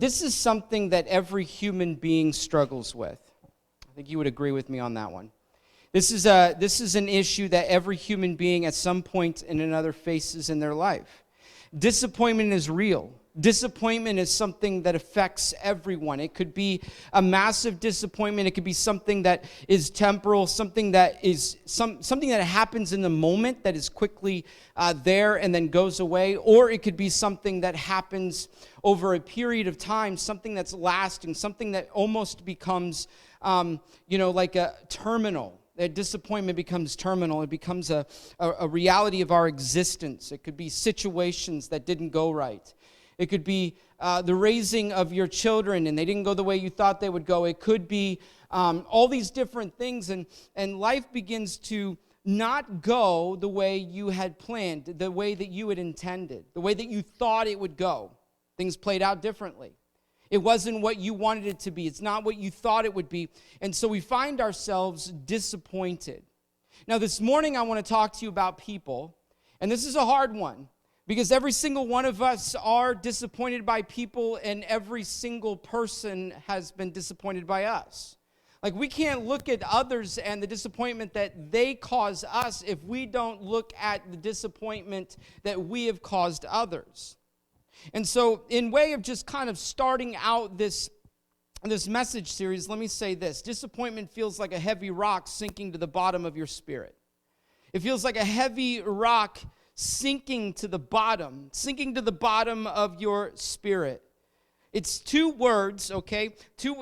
But this is something that every human being struggles with. I think you would agree with me on that one. This is an issue that every human being at some point and another faces in their life. Disappointment is real. Disappointment is something that affects everyone. It could be a massive disappointment. It could be something that is temporal, something that is something that happens in the moment that is quickly there and then goes away, or it could be something that happens over a period of time, something that's lasting, something that almost becomes, like a terminal. That disappointment becomes terminal. It becomes a reality of our existence. It could be situations that didn't go right. It could be the raising of your children and they didn't go the way you thought they would go. It could be all these different things, and life begins to not go the way you had planned, the way that you had intended, the way that you thought it would go. Things played out differently. It wasn't what you wanted it to be. It's not what you thought it would be. And so we find ourselves disappointed. Now, this morning I want to talk to you about people, and this is a hard one because every single one of us are disappointed by people, and every single person has been disappointed by us. Like, we can't look at others and the disappointment that they cause us if we don't look at the disappointment that we have caused others. And so, in way of just kind of starting out this message series, let me say this. Disappointment feels like a heavy rock sinking to the bottom of your spirit. It feels like a heavy rock sinking to the bottom of your spirit. It's two words, okay?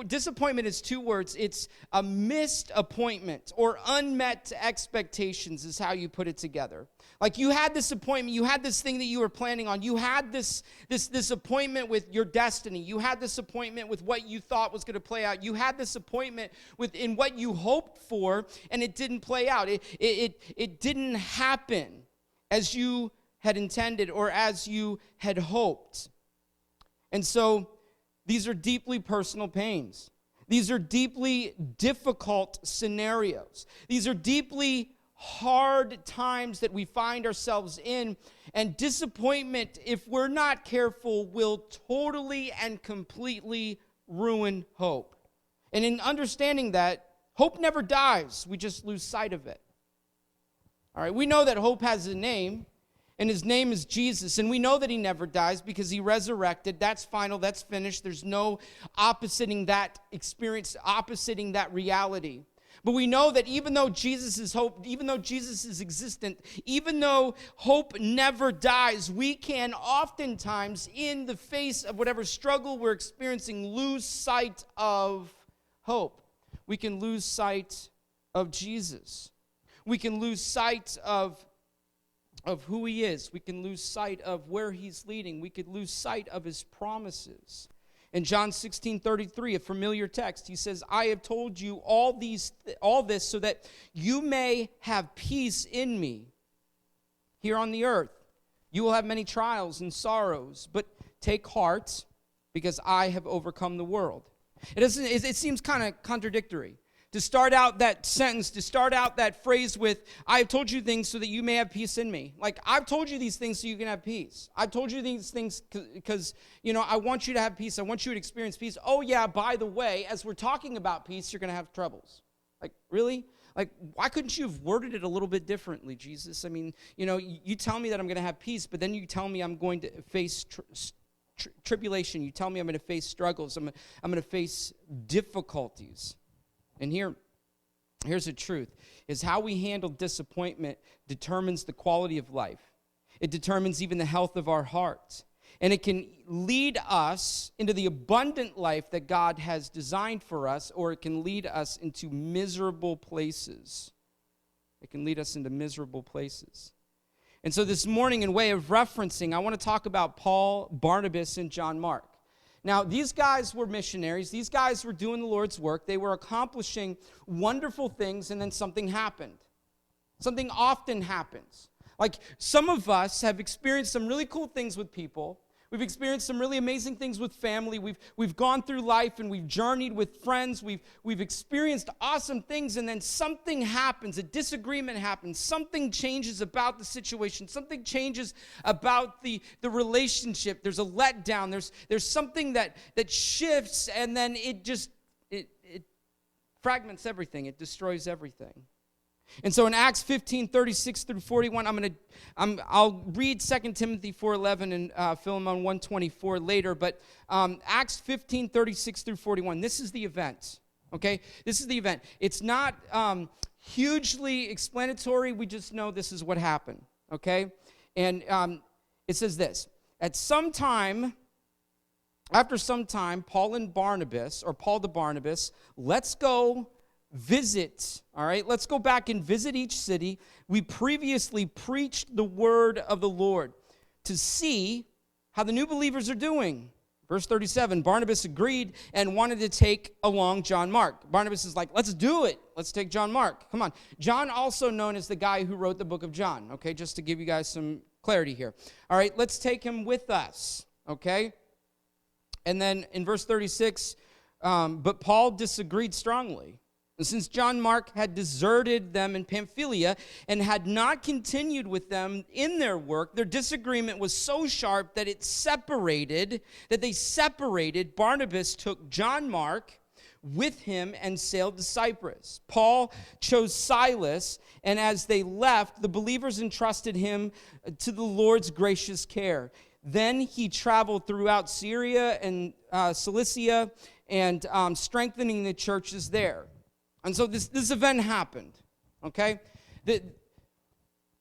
Disappointment is two words. It's a missed appointment or unmet expectations is how you put it together. Like, you had this appointment, you had this thing that you were planning on, you had this appointment with your destiny, you had this appointment with what you thought was going to play out, you had this appointment in what you hoped for, and it didn't play out. It didn't happen as you had intended or as you had hoped. And so, these are deeply personal pains. These are deeply difficult scenarios. These are deeply hard times that we find ourselves in. And disappointment, if we're not careful, will totally and completely ruin hope. And in understanding that, hope never dies. We just lose sight of it. All right, we know that hope has a name. And his name is Jesus. And we know that he never dies because he resurrected. That's final. That's finished. There's no oppositing that experience, oppositing that reality. But we know that even though Jesus is hope, even though Jesus is existent, even though hope never dies, we can oftentimes, in the face of whatever struggle we're experiencing, lose sight of hope. We can lose sight of Jesus. We can lose sight of who he is. We can lose sight of where he's leading. We could lose sight of his promises. In John 16:33, a familiar text, he says, I have told you all this so that you may have peace in me here on the earth. You will have many trials and sorrows, but take heart because I have overcome the world. It seems kind of contradictory to start out that sentence, to start out that phrase with, I have told you things so that you may have peace in me. Like, I've told you these things so you can have peace. I've told you these things because, I want you to have peace. I want you to experience peace. Oh, yeah, by the way, as we're talking about peace, you're going to have troubles. Like, really? Like, why couldn't you have worded it a little bit differently, Jesus? I mean, you tell me that I'm going to have peace, but then you tell me I'm going to face tribulation. You tell me I'm going to face struggles. I'm going to face difficulties. And here's the truth, is how we handle disappointment determines the quality of life. It determines even the health of our hearts. And it can lead us into the abundant life that God has designed for us, or it can lead us into miserable places. It can lead us into miserable places. And so this morning, in way of referencing, I want to talk about Paul, Barnabas, and John Mark. Now, these guys were missionaries. These guys were doing the Lord's work. They were accomplishing wonderful things, and then something happened. Something often happens. Like, some of us have experienced some really cool things with people. We've experienced some really amazing things with family. We've gone through life and we've journeyed with friends. We've experienced awesome things, and then something happens, a disagreement happens, something changes about the situation, something changes about the relationship. There's a letdown. There's something that shifts, and then it fragments everything. It destroys everything. And so in Acts 15:36 through 41, I'll read 2 Timothy 4:11 and Philemon 1:24 later, but Acts 15:36 through 41, this is the event, okay? This is the event. It's not hugely explanatory. We just know this is what happened, okay? And it says this: after some time, Paul to Barnabas, let's go visit, all right? Let's go back and visit each city. We previously preached the word of the Lord to see how the new believers are doing. Verse 37, Barnabas agreed and wanted to take along John Mark. Barnabas is like, let's do it. Let's take John Mark. Come on. John, also known as the guy who wrote the book of John, okay? Just to give you guys some clarity here. All right, let's take him with us, okay? And then in verse 36, but Paul disagreed strongly. And since John Mark had deserted them in Pamphylia and had not continued with them in their work, their disagreement was so sharp that they separated. Barnabas took John Mark with him and sailed to Cyprus. Paul chose Silas, and as they left, the believers entrusted him to the Lord's gracious care. Then he traveled throughout Syria and Cilicia and strengthening the churches there. And so this event happened, okay?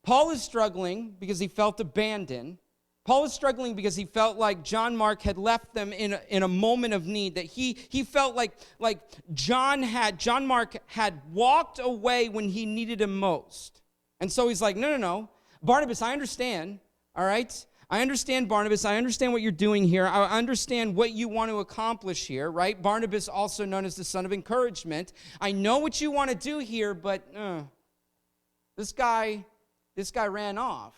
Paul is struggling because he felt abandoned. Paul is struggling because he felt like John Mark had left them in a moment of need, that he felt like John Mark had walked away when he needed him most. And so he's like, no, Barnabas, I understand, all right? I understand, Barnabas. I understand what you're doing here. I understand what you want to accomplish here, right? Barnabas, also known as the son of encouragement. I know what you want to do here, but this guy ran off.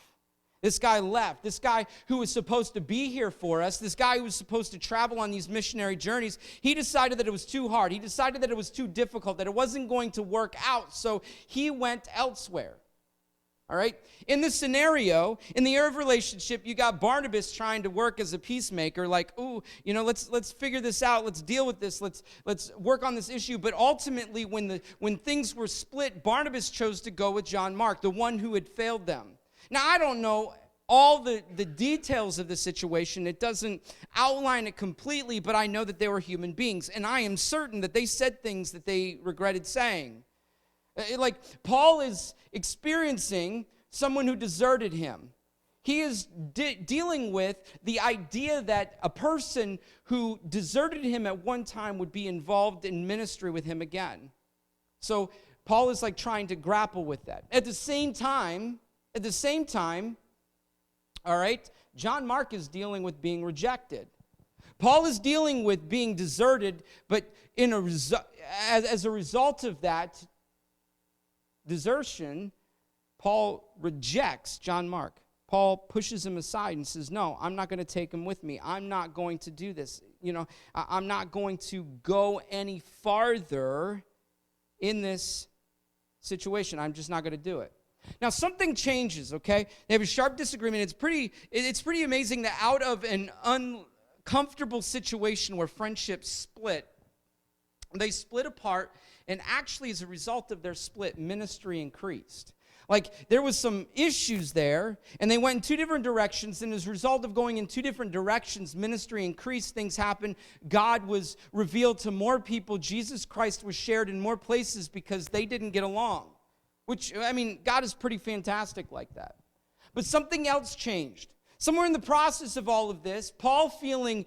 This guy left. This guy who was supposed to be here for us, this guy who was supposed to travel on these missionary journeys, he decided that it was too hard. He decided that it was too difficult, that it wasn't going to work out, so he went elsewhere. All right? In this scenario, in the area of relationship, you got Barnabas trying to work as a peacemaker, like, let's figure this out, let's deal with this, let's work on this issue. But ultimately, when things were split, Barnabas chose to go with John Mark, the one who had failed them. Now, I don't know all the details of the situation. It doesn't outline it completely, but I know that they were human beings, and I am certain that they said things that they regretted saying. Like, Paul is experiencing someone who deserted him. He is dealing with the idea that a person who deserted him at one time would be involved in ministry with him again. So Paul is like trying to grapple with that. At the same time, all right, John Mark is dealing with being rejected. Paul is dealing with being deserted, but as a result of that desertion, Paul rejects John Mark. Paul pushes him aside and says, no, I'm not going to take him with me. I'm not going to do this. I'm not going to go any farther in this situation. I'm just not going to do it. Now, something changes, okay? They have a sharp disagreement. It's pretty amazing that out of an uncomfortable situation where friendships split, they split apart, and actually as a result of their split, ministry increased. Like, there was some issues there, and they went in two different directions, and as a result of going in two different directions, ministry increased, things happened, God was revealed to more people, Jesus Christ was shared in more places because they didn't get along. Which, God is pretty fantastic like that. But something else changed. Somewhere in the process of all of this, Paul feeling,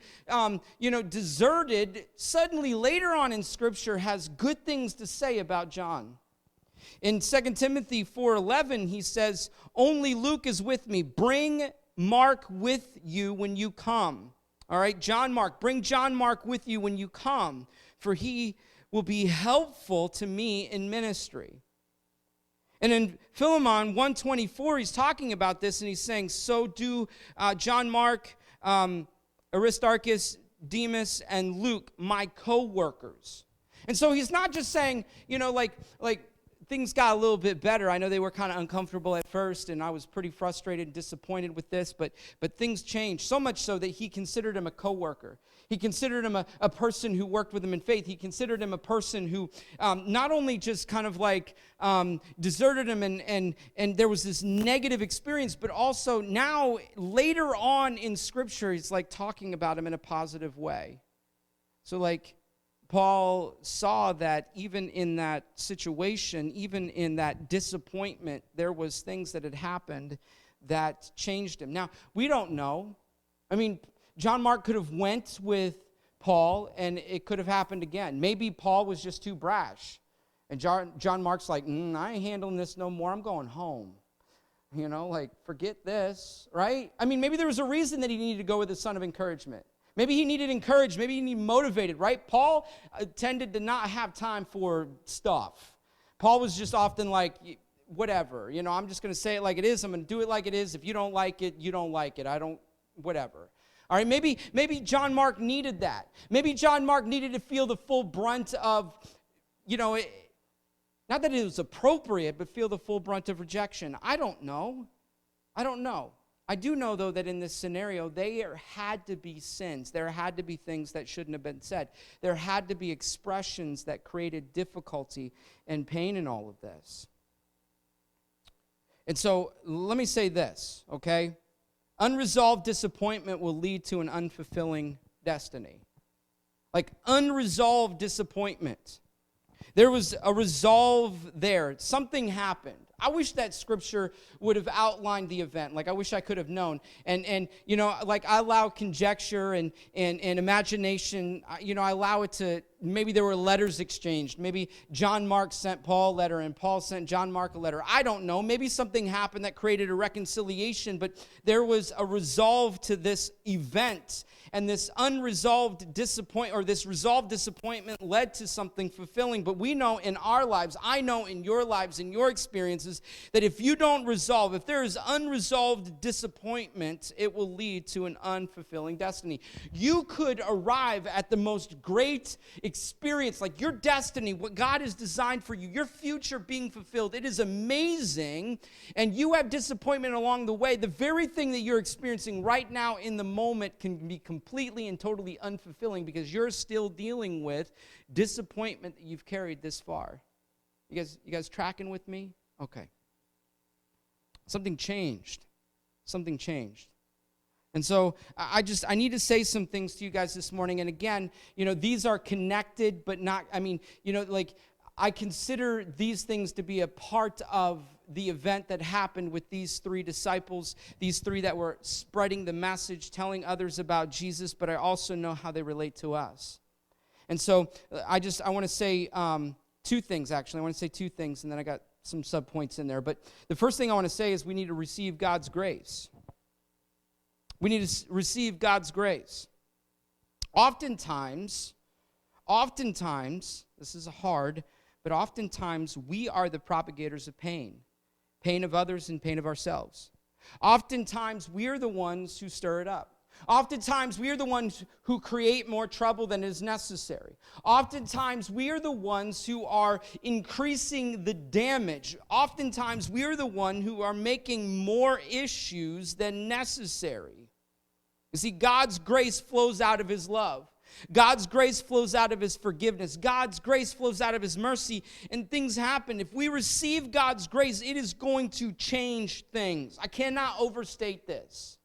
deserted, suddenly later on in Scripture has good things to say about John. In 2 Timothy 4:11, he says, only Luke is with me. Bring Mark with you when you come. All right, John Mark. Bring John Mark with you when you come, for he will be helpful to me in ministry. And in Philemon 1:24, he's talking about this, and he's saying, so do John Mark Aristarchus, Demas, and Luke, my co-workers. And so he's not just saying, like things got a little bit better. I know they were kind of uncomfortable at first, and I was pretty frustrated and disappointed with this, but things changed, so much so that he considered him a co-worker. He considered him a person who worked with him in faith. He considered him a person who not only just kind of like deserted him and there was this negative experience, but also now later on in Scripture, he's like talking about him in a positive way. So like Paul saw that even in that situation, even in that disappointment, there was things that had happened that changed him. Now, we don't know. I mean, John Mark could have went with Paul, and it could have happened again. Maybe Paul was just too brash. And John Mark's like, I ain't handling this no more. I'm going home. Like, forget this, right? I mean, maybe there was a reason that he needed to go with the son of encouragement. Maybe he needed encouraged. Maybe he needed motivated, right? Paul tended to not have time for stuff. Paul was just often like, whatever. I'm just going to say it like it is. I'm going to do it like it is. If you don't like it, you don't like it. Whatever. All right, maybe John Mark needed that. Maybe John Mark needed to feel the full brunt of, not that it was appropriate, but feel the full brunt of rejection. I don't know. I do know, though, that in this scenario, there had to be sins. There had to be things that shouldn't have been said. There had to be expressions that created difficulty and pain in all of this. And so, let me say this, okay? Unresolved disappointment will lead to an unfulfilling destiny. Like unresolved disappointment. There was a resolve there. Something happened. I wish that Scripture would have outlined the event. Like, I wish I could have known. And like, I allow conjecture and imagination. I allow it to, maybe there were letters exchanged. Maybe John Mark sent Paul a letter, and Paul sent John Mark a letter. I don't know. Maybe something happened that created a reconciliation, but there was a resolve to this event. And this unresolved disappointment, or this resolved disappointment, led to something fulfilling. But we know in our lives, I know in your lives, in your experiences, that if you don't resolve, if there is unresolved disappointment, it will lead to an unfulfilling destiny. You could arrive at the most great experience, like your destiny, what God has designed for you, your future being fulfilled. It is amazing, and you have disappointment along the way. The very thing that you're experiencing right now in the moment can be completely and totally unfulfilling because you're still dealing with disappointment that you've carried this far. You guys tracking with me? Okay. Something changed. Something changed. And so I need to say some things to you guys this morning. And again, these are connected, but not, I consider these things to be a part of the event that happened with these three disciples, these three that were spreading the message, telling others about Jesus, but I also know how they relate to us. And so I want to say two things, actually. I want to say two things, and then I got some subpoints in there. But the first thing I want to say is we need to receive God's grace. We need to receive God's grace. Oftentimes, this is hard, but oftentimes we are the propagators of pain of others and pain of ourselves. Oftentimes we are the ones who stir it up. Oftentimes we are the ones who create more trouble than is necessary. Oftentimes we are the ones who are increasing the damage. Oftentimes we are the one who are making more issues than necessary. You see, God's grace flows out of His love. God's grace flows out of His forgiveness. God's grace flows out of His mercy, and things happen. If we receive God's grace, it is going to change things. I cannot overstate this.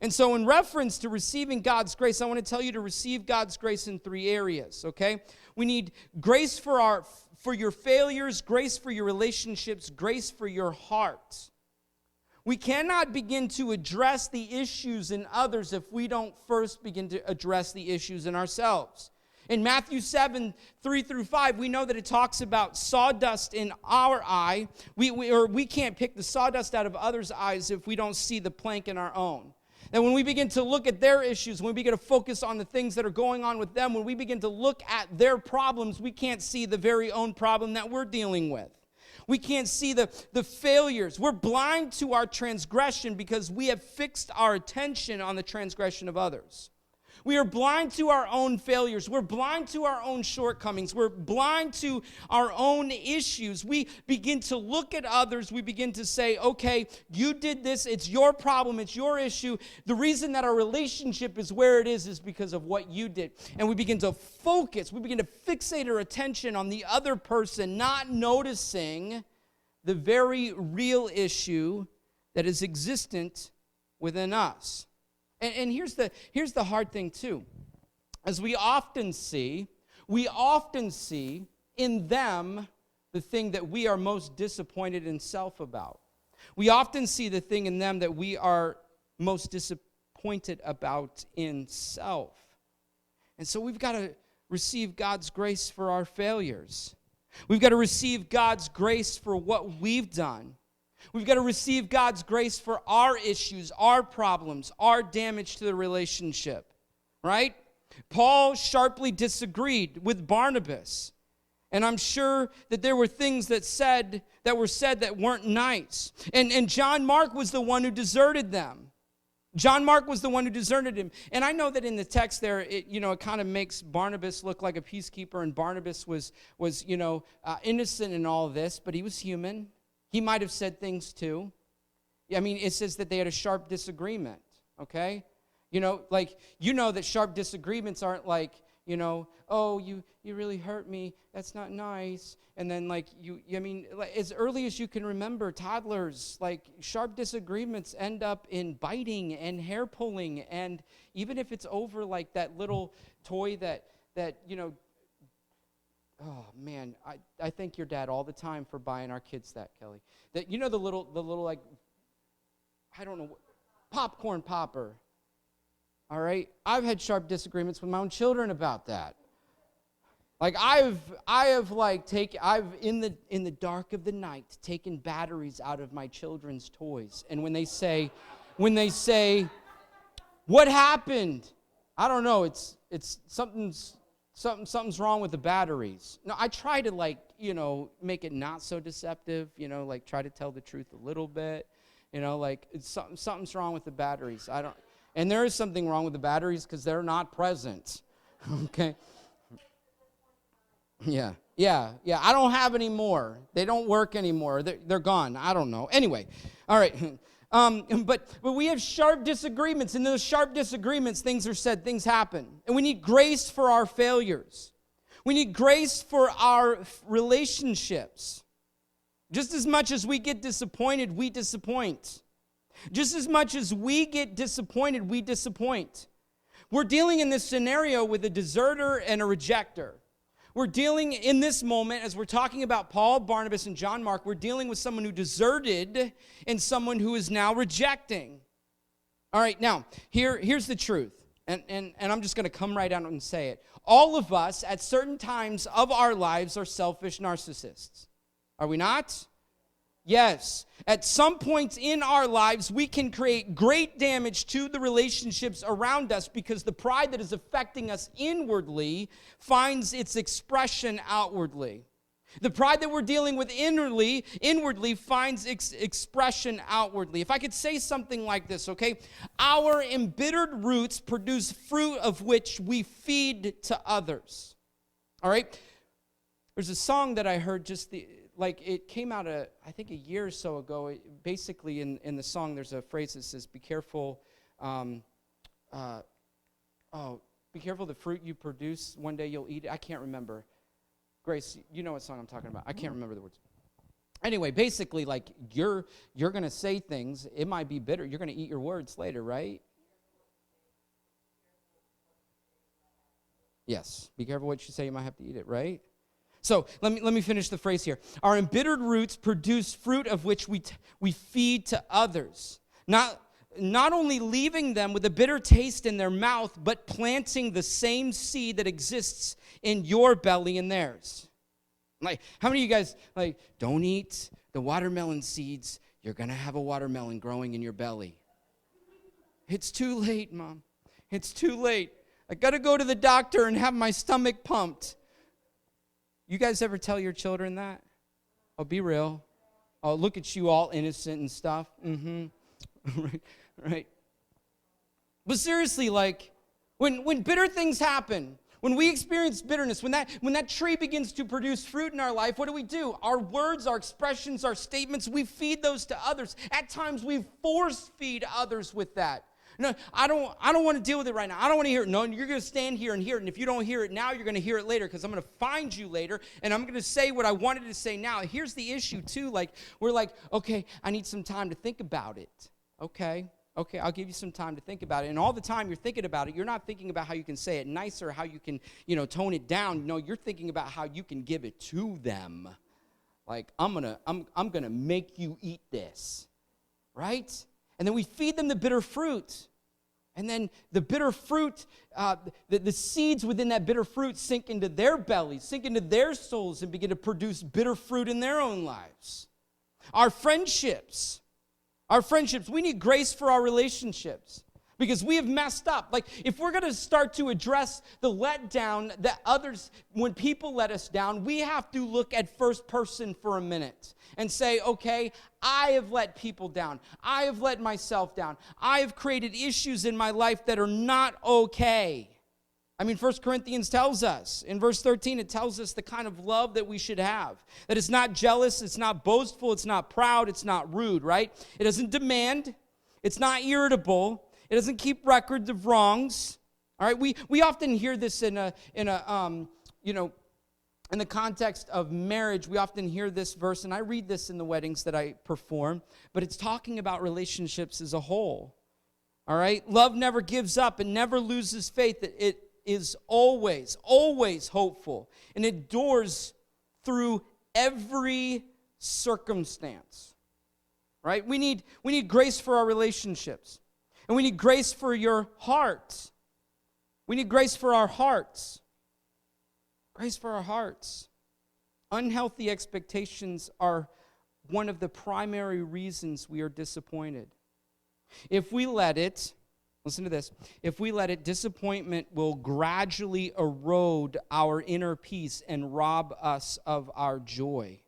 And so in reference to receiving God's grace, I want to tell you to receive God's grace in three areas, okay? We need grace for your failures, grace for your relationships, grace for your heart. We cannot begin to address the issues in others if we don't first begin to address the issues in ourselves. In Matthew 7, 3-5, we know that it talks about sawdust in our eye. We can't pick the sawdust out of others' eyes if we don't see the plank in our own. And when we begin to look at their issues, when we begin to focus on the things that are going on with them, when we begin to look at their problems, we can't see the very own problem that we're dealing with. We can't see the failures. We're blind to our transgression because we have fixed our attention on the transgression of others. We are blind to our own failures. We're blind to our own shortcomings. We're blind to our own issues. We begin to look at others. We begin to say, okay, you did this. It's your problem. It's your issue. The reason that our relationship is where it is because of what you did. And we begin to focus. We begin to fixate our attention on the other person, not noticing the very real issue that is existent within us. And here's the hard thing too. As we often see in them the thing that we are most disappointed in self about. We often see the thing in them that we are most disappointed about in self. And so we've got to receive God's grace for our failures. We've got to receive God's grace for what we've done. We've got to receive God's grace for our issues, our problems, our damage to the relationship, right? Paul sharply disagreed with Barnabas. And I'm sure that there were things that were said that weren't nice. And John Mark was the one who deserted them. John Mark was the one who deserted him. And I know that in the text there, it kind of makes Barnabas look like a peacekeeper, and Barnabas was innocent in all of this, but he was human. He might have said things too. I mean, it says that they had a sharp disagreement, okay? That sharp disagreements aren't like, oh, you really hurt me. That's not nice. And then as early as you can remember, toddlers, sharp disagreements end up in biting and hair pulling. And even if it's over that little toy that oh, man, I thank your dad all the time for buying our kids that, Kelly. That the little I don't know, popcorn popper. All right? I've had sharp disagreements with my own children about that. I've in the dark of the night taken batteries out of my children's toys. And when they say, what happened? I don't know, it's something's wrong with the batteries. No, I try to make it not so deceptive, try to tell the truth a little bit, something's wrong with the batteries. And there is something wrong with the batteries because they're not present. Okay? Yeah. I don't have any more. They don't work anymore. They're gone. I don't know. Anyway, all right. But we have sharp disagreements. In those sharp disagreements, things are said, things happen. And we need grace for our failures. We need grace for our relationships. Just as much as we get disappointed, we disappoint. Just as much as we get disappointed, we disappoint. We're dealing in this scenario with a deserter and a rejecter. We're dealing in this moment, as we're talking about Paul, Barnabas, and John Mark, we're dealing with someone who deserted and someone who is now rejecting. All right, now, here's the truth, and I'm just going to come right out and say it. All of us, at certain times of our lives, are selfish narcissists. Are we not? Yes. At some points in our lives, we can create great damage to the relationships around us because the pride that is affecting us inwardly finds its expression outwardly. The pride that we're dealing with inwardly finds expression outwardly. If I could say something like this, okay? Our embittered roots produce fruit of which we feed to others. All right? There's a song that I heard it came out I think a year or so ago. Basically, in the song, there's a phrase that says, be careful, be careful the fruit you produce, one day you'll eat it. I can't remember. Grace, you know what song I'm talking about. I can't remember the words. Anyway, basically, you're going to say things, it might be bitter. You're going to eat your words later, right? Yes, be careful what you say, you might have to eat it, right? So let me finish the phrase here. Our embittered roots produce fruit of which we feed to others. Not only leaving them with a bitter taste in their mouth, but planting the same seed that exists in your belly and theirs. How many of you guys, don't eat the watermelon seeds. You're going to have a watermelon growing in your belly. It's too late, Mom. It's too late. I got to go to the doctor and have my stomach pumped. You guys ever tell your children that? Oh, be real. Oh, look at you all innocent and stuff. Mm-hmm. Right. But seriously, When bitter things happen, when we experience bitterness, when that tree begins to produce fruit in our life, what do? Our words, our expressions, our statements, we feed those to others. At times we force feed others with that. No, I don't want to deal with it right now. I don't want to hear it. No, you're going to stand here and hear it. And if you don't hear it now, you're going to hear it later, because I'm going to find you later and I'm going to say what I wanted to say now. Here's the issue too. Like, we're like, okay, I need some time to think about it. Okay, I'll give you some time to think about it. And all the time you're thinking about it, you're not thinking about how you can say it nicer, how you can, tone it down. No, you're thinking about how you can give it to them. Like, I'm gonna make you eat this, right? And then we feed them the bitter fruit. And then the bitter fruit, the seeds within that bitter fruit sink into their bellies, sink into their souls, and begin to produce bitter fruit in their own lives. Our friendships, we need grace for our relationships, because we have messed up. Like, if we're going to start to address the letdown that others, when people let us down, we have to look at first person for a minute and say, okay, I have let people down. I have let myself down. I have created issues in my life that are not okay. I mean, 1 Corinthians tells us, in verse 13, it tells us the kind of love that we should have. That it's not jealous, it's not boastful, it's not proud, it's not rude, right? It doesn't demand, it's not irritable, it doesn't keep records of wrongs. All right, we often hear this in the context of marriage. We often hear this verse, and I read this in the weddings that I perform, but it's talking about relationships as a whole. All right, love never gives up and never loses faith. It is always hopeful and endures through every circumstance. Right? We need grace for our relationships. And we need grace for your heart. We need grace for our hearts. Grace for our hearts. Unhealthy expectations are one of the primary reasons we are disappointed. If we let it, listen to this, if we let it, disappointment will gradually erode our inner peace and rob us of our joy.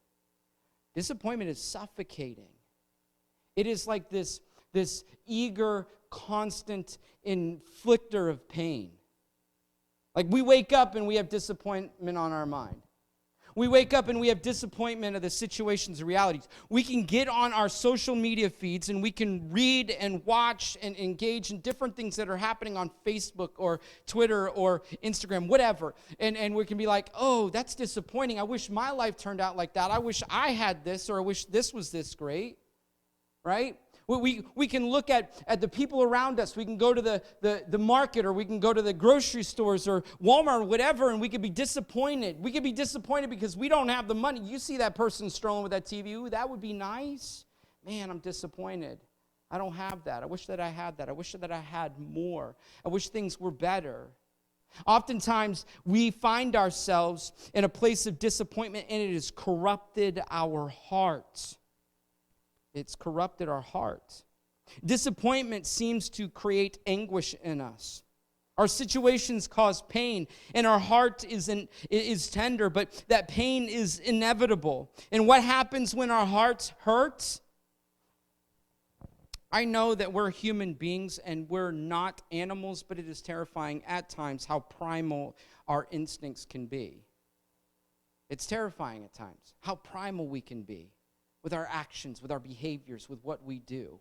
Disappointment is suffocating. It is like this eager, constant inflictor of pain. Like, we wake up and we have disappointment on our mind. We wake up and we have disappointment of the situations and realities. We can get on our social media feeds and we can read and watch and engage in different things that are happening on Facebook or Twitter or Instagram, whatever. And we can be like, oh, that's disappointing. I wish my life turned out like that. I wish I had this, or I wish this was this great, right? We can look at the people around us. We can go to the market, or we can go to the grocery stores or Walmart or whatever, and we could be disappointed. We could be disappointed because we don't have the money. You see that person strolling with that TV. Ooh, that would be nice. Man, I'm disappointed. I don't have that. I wish that I had that. I wish that I had more. I wish things were better. Oftentimes, we find ourselves in a place of disappointment, and it has corrupted our hearts. It's corrupted our heart. Disappointment seems to create anguish in us. Our situations cause pain, and our heart is tender, but that pain is inevitable. And what happens when our hearts hurt? I know that we're human beings and we're not animals, but it is terrifying at times how primal our instincts can be. It's terrifying at times how primal we can be with our actions, with our behaviors, with what we do.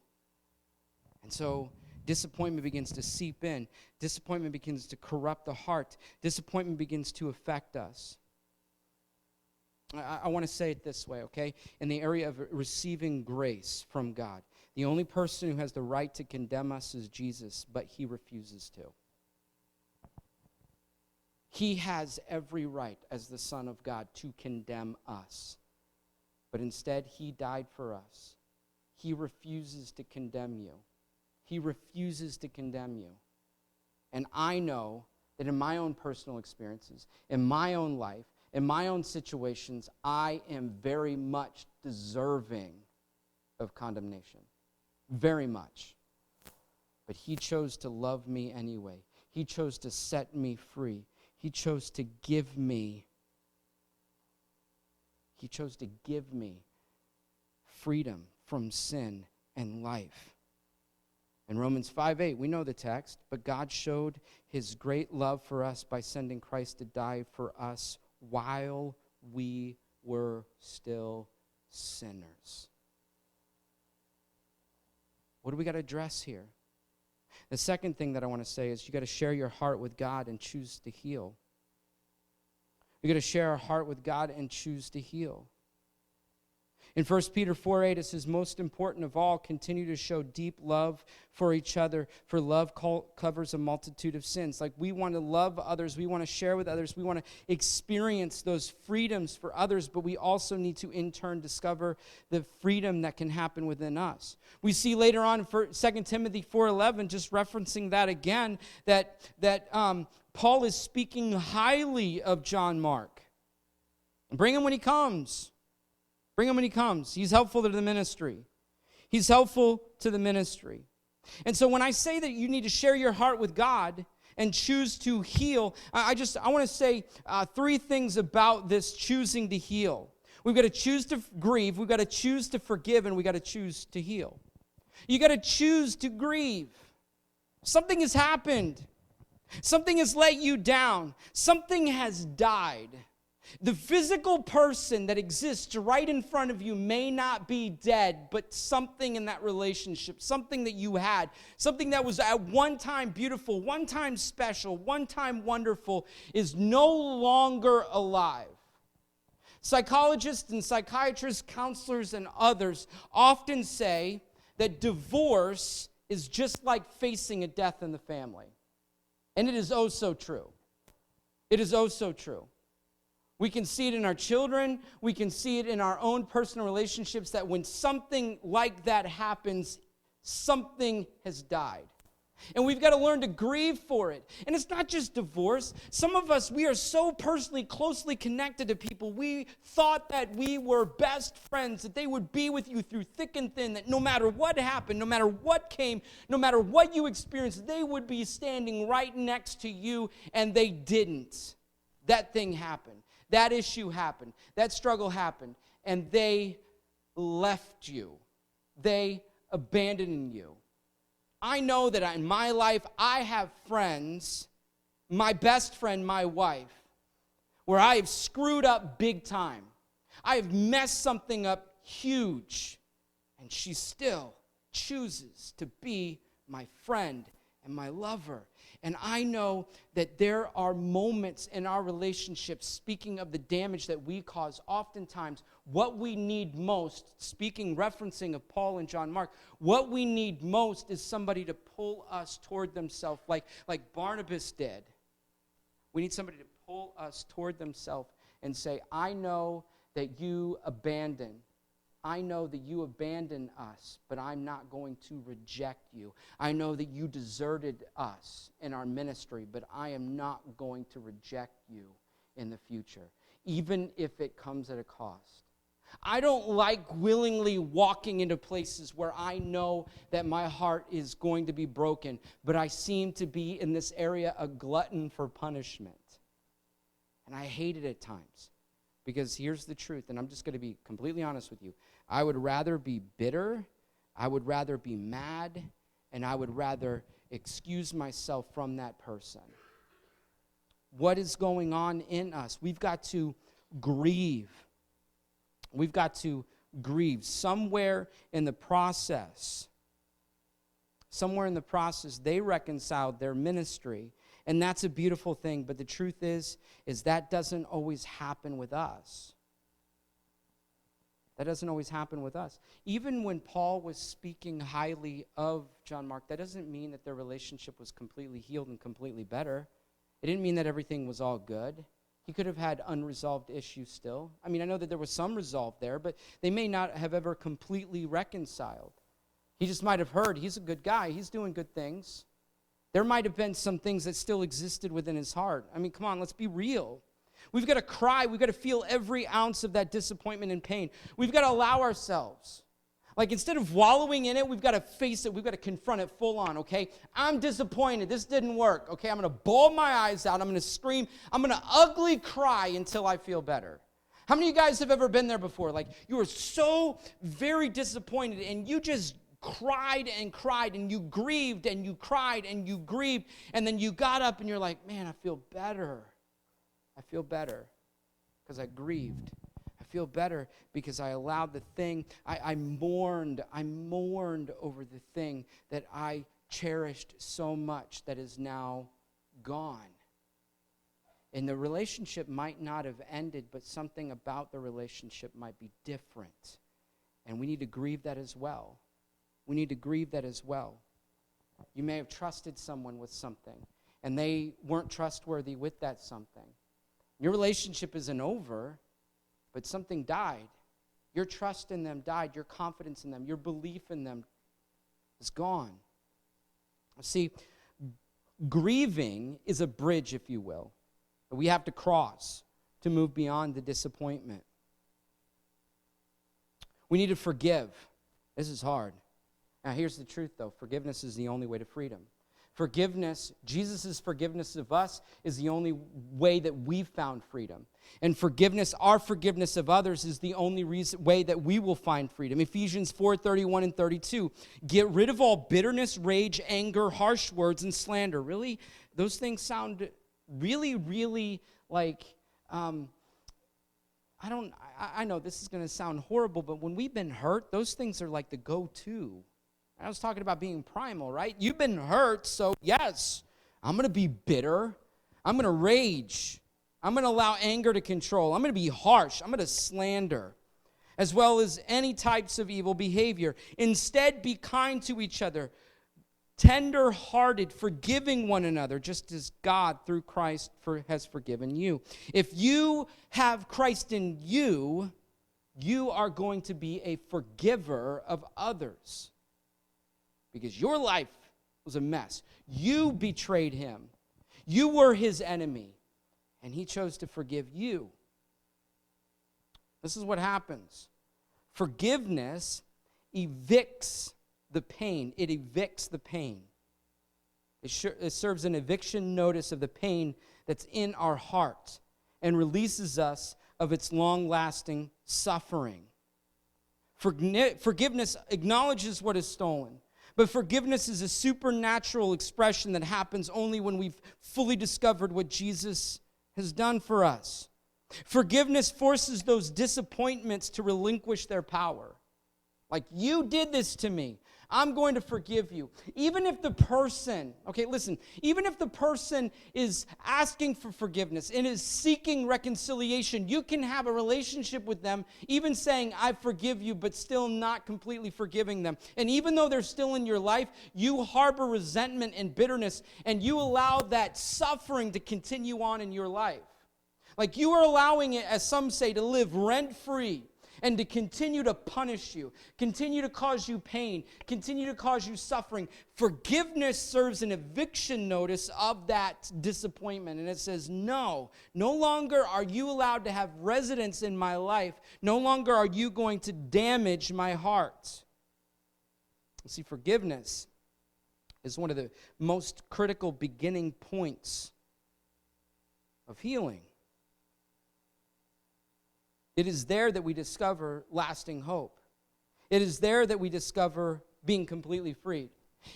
And so disappointment begins to seep in. Disappointment begins to corrupt the heart. Disappointment begins to affect us. I want to say it this way, okay? In the area of receiving grace from God, the only person who has the right to condemn us is Jesus, but he refuses to. He has every right as the Son of God to condemn us. But instead, he died for us. He refuses to condemn you. He refuses to condemn you. And I know that in my own personal experiences, in my own life, in my own situations, I am very much deserving of condemnation. Very much. But he chose to love me anyway. He chose to set me free. He chose to give me freedom from sin and life. In Romans 5:8, we know the text, but God showed his great love for us by sending Christ to die for us while we were still sinners. What do we got to address here? The second thing that I want to say is you got to share your heart with God and choose to heal. You got to share our heart with God and choose to heal. In 1 Peter 4:8, it says, most important of all, continue to show deep love for each other, for love covers a multitude of sins. Like, we want to love others, we want to share with others, we want to experience those freedoms for others, but we also need to in turn discover the freedom that can happen within us. We see later on in 2 Timothy 4:11, just referencing that again, that Paul is speaking highly of John Mark. Bring him when he comes. Bring him when he comes. He's helpful to the ministry. He's helpful to the ministry. And so when I say that you need to share your heart with God and choose to heal, I want to say three things about this choosing to heal. We've got to choose to grieve, we've got to choose to forgive, and we've got to choose to heal. You got to choose to grieve. Something has happened. Something has let you down. Something has died. The physical person that exists right in front of you may not be dead, but something in that relationship, something that you had, something that was at one time beautiful, one time special, one time wonderful, is no longer alive. Psychologists and psychiatrists, counselors, and others often say that divorce is just like facing a death in the family. And it is oh so true. It is oh so true. We can see it in our children. We can see it in our own personal relationships that when something like that happens, something has died. And we've got to learn to grieve for it. And it's not just divorce. Some of us, we are so personally, closely connected to people. We thought that we were best friends, that they would be with you through thick and thin, that no matter what happened, no matter what came, no matter what you experienced, they would be standing right next to you, and they didn't. That thing happened. That issue happened. That struggle happened. And they left you. They abandoned you. I know that in my life, I have friends, my best friend, my wife, where I have screwed up big time. I have messed something up huge. And she still chooses to be my friend and my lover. And I know that there are moments in our relationships, speaking of the damage that we cause, oftentimes what we need most, referencing of Paul and John Mark, what we need most is somebody to pull us toward themselves, like Barnabas did. We need somebody to pull us toward themselves and say, I know that you abandoned. I know that you abandoned us, but I'm not going to reject you. I know that you deserted us in our ministry, but I am not going to reject you in the future, even if it comes at a cost. I don't like willingly walking into places where I know that my heart is going to be broken, but I seem to be in this area a glutton for punishment. And I hate it at times. Because here's the truth, and I'm just going to be completely honest with you. I would rather be bitter, I would rather be mad, and I would rather excuse myself from that person. What is going on in us? We've got to grieve. We've got to grieve. Somewhere in the process, they reconciled their ministry. And that's a beautiful thing, but the truth is that doesn't always happen with us. That doesn't always happen with us. Even when Paul was speaking highly of John Mark, that doesn't mean that their relationship was completely healed and completely better. It didn't mean that everything was all good. He could have had unresolved issues still. I mean, I know that there was some resolve there, but they may not have ever completely reconciled. He just might have heard, he's a good guy, he's doing good things. There might have been some things that still existed within his heart. I mean, come on, let's be real. We've got to cry. We've got to feel every ounce of that disappointment and pain. We've got to allow ourselves. Like, instead of wallowing in it, we've got to face it. We've got to confront it full on, okay? I'm disappointed. This didn't work, okay? I'm going to bawl my eyes out. I'm going to scream. I'm going to ugly cry until I feel better. How many of you guys have ever been there before? Like, you were so very disappointed, and you just cried and cried, and you grieved and you cried and you grieved, and then you got up and you're like, man, I feel better. I feel better because I grieved. I feel better because I allowed the thing, I mourned over the thing that I cherished so much that is now gone. And the relationship might not have ended, but something about the relationship might be different. And we need to grieve that as well. We need to grieve that as well. You may have trusted someone with something, and they weren't trustworthy with that something. Your relationship isn't over, but something died. Your trust in them died. Your confidence in them, your belief in them is gone. See, grieving is a bridge, if you will, that we have to cross to move beyond the disappointment. We need to forgive. This is hard. Now, here's the truth, though. Forgiveness is the only way to freedom. Forgiveness, Jesus' forgiveness of us, is the only way that we've found freedom. And forgiveness, our forgiveness of others, is the only way that we will find freedom. Ephesians 4:31 and 32. Get rid of all bitterness, rage, anger, harsh words, and slander. Really? Those things sound really, really like, I know this is going to sound horrible, but when we've been hurt, those things are like the go-to. I was talking about being primal, right? You've been hurt, so yes, I'm going to be bitter. I'm going to rage. I'm going to allow anger to control. I'm going to be harsh. I'm going to slander, as well as any types of evil behavior. Instead, be kind to each other, tender-hearted, forgiving one another, just as God, through Christ, has forgiven you. If you have Christ in you, you are going to be a forgiver of others. Because your life was a mess. You betrayed him. You were his enemy. And he chose to forgive you. This is what happens. Forgiveness evicts the pain. It evicts the pain. It serves an eviction notice of the pain that's in our heart and releases us of its long-lasting suffering. Forgiveness acknowledges what is stolen. But forgiveness is a supernatural expression that happens only when we've fully discovered what Jesus has done for us. Forgiveness forces those disappointments to relinquish their power. Like, you did this to me. I'm going to forgive you. Even if the person, even if the person is asking for forgiveness and is seeking reconciliation, you can have a relationship with them, even saying, I forgive you, but still not completely forgiving them. And even though they're still in your life, you harbor resentment and bitterness, and you allow that suffering to continue on in your life. Like, you are allowing it, as some say, to live rent-free, and to continue to punish you, continue to cause you pain, continue to cause you suffering. Forgiveness serves an eviction notice of that disappointment. And it says, no longer are you allowed to have residence in my life. No longer are you going to damage my heart. You see, forgiveness is one of the most critical beginning points of healing. It is there that we discover lasting hope. It is there that we discover being completely freed.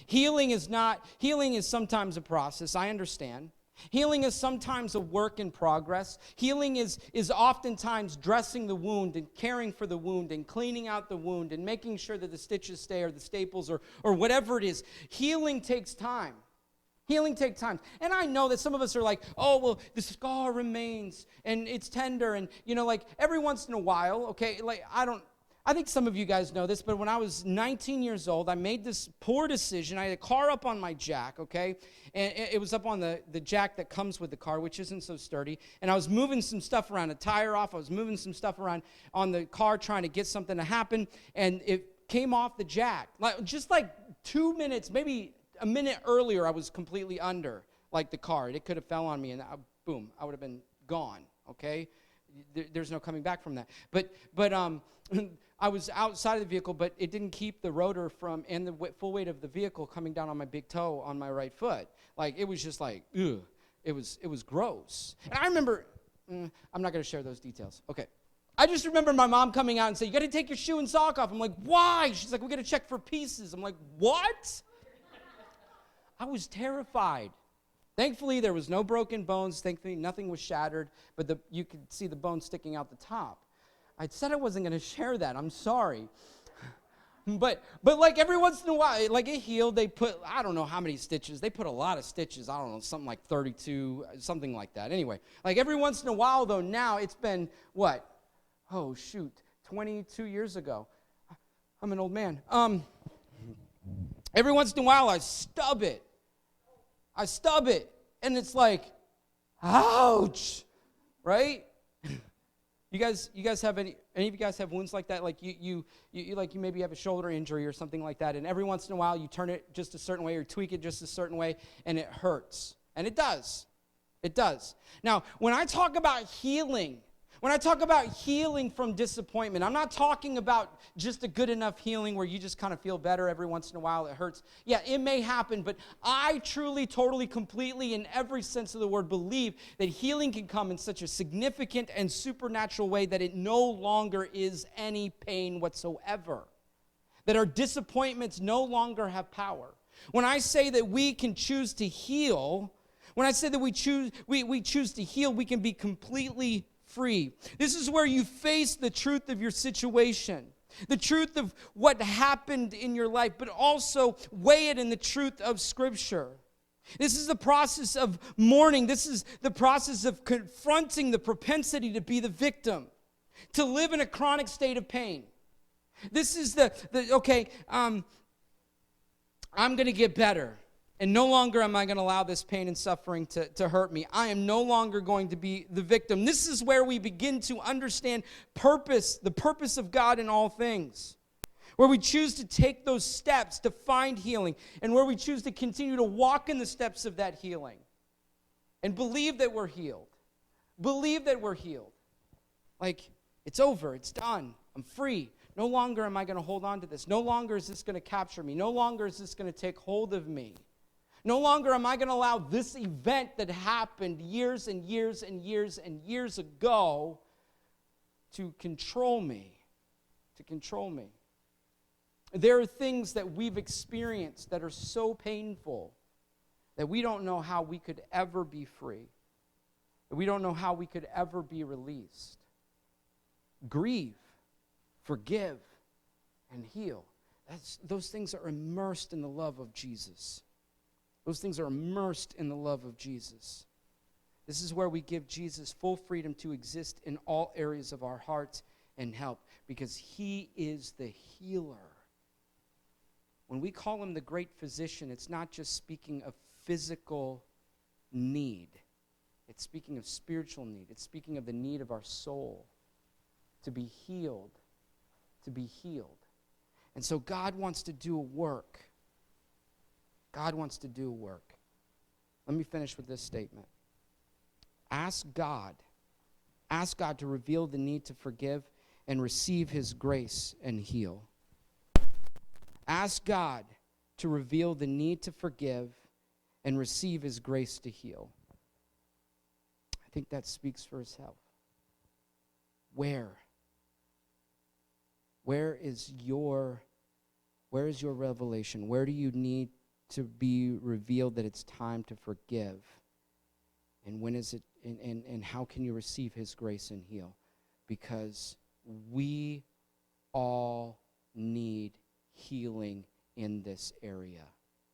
Healing is sometimes a process, I understand. Healing is sometimes a work in progress. Healing is oftentimes dressing the wound and caring for the wound and cleaning out the wound and making sure that the stitches stay or the staples or whatever it is. Healing takes time. Healing takes time. And I know that some of us are like, oh, well, the scar remains and it's tender. And, every once in a while, okay, I think some of you guys know this, but when I was 19 years old, I made this poor decision. I had a car up on my jack, okay? And it was up on the jack that comes with the car, which isn't so sturdy. And I was moving some stuff around, a tire off. I was moving some stuff around on the car trying to get something to happen. And it came off the jack. Just 2 minutes, maybe a minute earlier, I was completely under, the car. It could have fell on me, and boom, I would have been gone, okay? There's no coming back from that. But I was outside of the vehicle, but it didn't keep the rotor and the full weight of the vehicle coming down on my big toe on my right foot. It was just ugh. It was gross. And I remember, I'm not going to share those details. Okay. I just remember my mom coming out and saying, you got to take your shoe and sock off. I'm like, why? She's like, we got to check for pieces. I'm like, what? I was terrified. Thankfully, there was no broken bones. Thankfully, nothing was shattered, but you could see the bone sticking out the top. I said I wasn't going to share that. I'm sorry. But like every once in a while, like it healed. They put, I don't know how many stitches. They put a lot of stitches. I don't know, something like 32, something like that. Anyway, like every once in a while, though, now it's been, what? Oh, shoot, 22 years ago. I'm an old man. Every once in a while, I stub it. And it's like, ouch, right? You guys have any of you guys have wounds like that? Like you maybe have a shoulder injury or something like that, and every once in a while you turn it just a certain way or tweak it just a certain way, and it hurts. And it does. It does. Now, when I talk about healing from disappointment, I'm not talking about just a good enough healing where you just kind of feel better every once in a while. It hurts. Yeah, it may happen, but I truly, totally, completely, in every sense of the word, believe that healing can come in such a significant and supernatural way that it no longer is any pain whatsoever. That our disappointments no longer have power. When I say that we can choose to heal, when I say that we choose to heal, we can be completely free. This is where you face the truth of your situation, the truth of what happened in your life, but also weigh it in the truth of Scripture. This is the process of mourning. This is the process of confronting the propensity to be the victim, to live in a chronic state of pain. This is I'm going to get better. And no longer am I going to allow this pain and suffering to hurt me. I am no longer going to be the victim. This is where we begin to understand purpose, the purpose of God in all things. Where we choose to take those steps to find healing. And where we choose to continue to walk in the steps of that healing. And believe that we're healed. Believe that we're healed. Like, it's over. It's done. I'm free. No longer am I going to hold on to this. No longer is this going to capture me. No longer is this going to take hold of me. No longer am I going to allow this event that happened years and years and years and years ago to control me. There are things that we've experienced that are so painful that we don't know how we could ever be free. That we don't know how we could ever be released. Grieve, forgive, and heal. Those things are immersed in the love of Jesus. Those things are immersed in the love of Jesus. This is where we give Jesus full freedom to exist in all areas of our hearts and help, because he is the healer. When we call him the great physician, it's not just speaking of physical need. It's speaking of spiritual need. It's speaking of the need of our soul to be healed, And so God wants to do a work. God wants to do a work. Let me finish with this statement. Ask God to reveal the need to forgive and receive his grace and heal. Ask God to reveal the need to forgive and receive his grace to heal. I think that speaks for itself. Where is your revelation? Where do you need to be revealed that it's time to forgive? And when is it, and how can you receive his grace and heal? Because we all need healing in this area.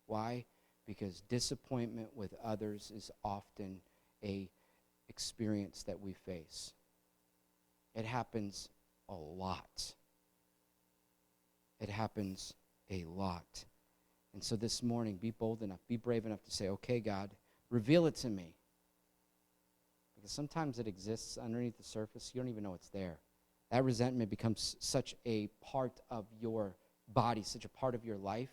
Why? Because disappointment with others is often a experience that we face. It happens a lot. It happens a lot. And so this morning, be bold enough, be brave enough to say, okay, God, reveal it to me. Because sometimes it exists underneath the surface. You don't even know it's there. That resentment becomes such a part of your body, such a part of your life,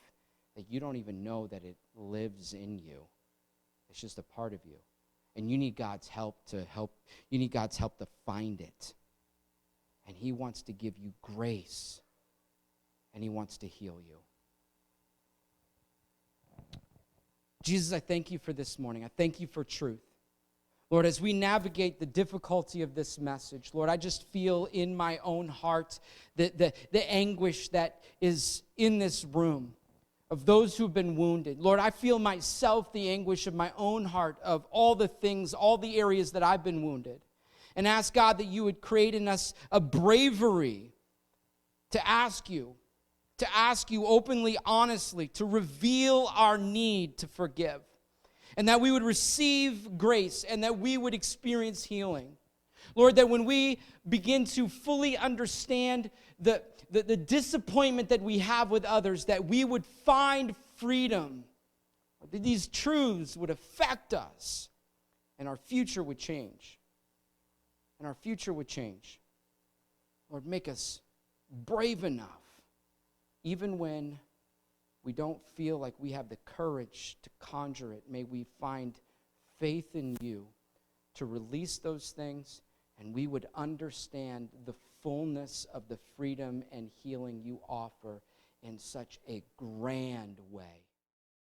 that you don't even know that it lives in you. It's just a part of you. And you need God's help to find it. And he wants to give you grace. And he wants to heal you. Jesus, I thank you for this morning. I thank you for truth. Lord, as we navigate the difficulty of this message, Lord, I just feel in my own heart the anguish that is in this room of those who've been wounded. Lord, I feel myself the anguish of my own heart of all the things, all the areas that I've been wounded. And ask, God, that you would create in us a bravery to ask you openly, honestly, to reveal our need to forgive. And that we would receive grace and that we would experience healing. Lord, that when we begin to fully understand the disappointment that we have with others, that we would find freedom. That these truths would affect us and our future would change. And our future would change. Lord, make us brave enough, even when we don't feel like we have the courage to conjure it. May we find faith in you to release those things, and we would understand the fullness of the freedom and healing you offer in such a grand way.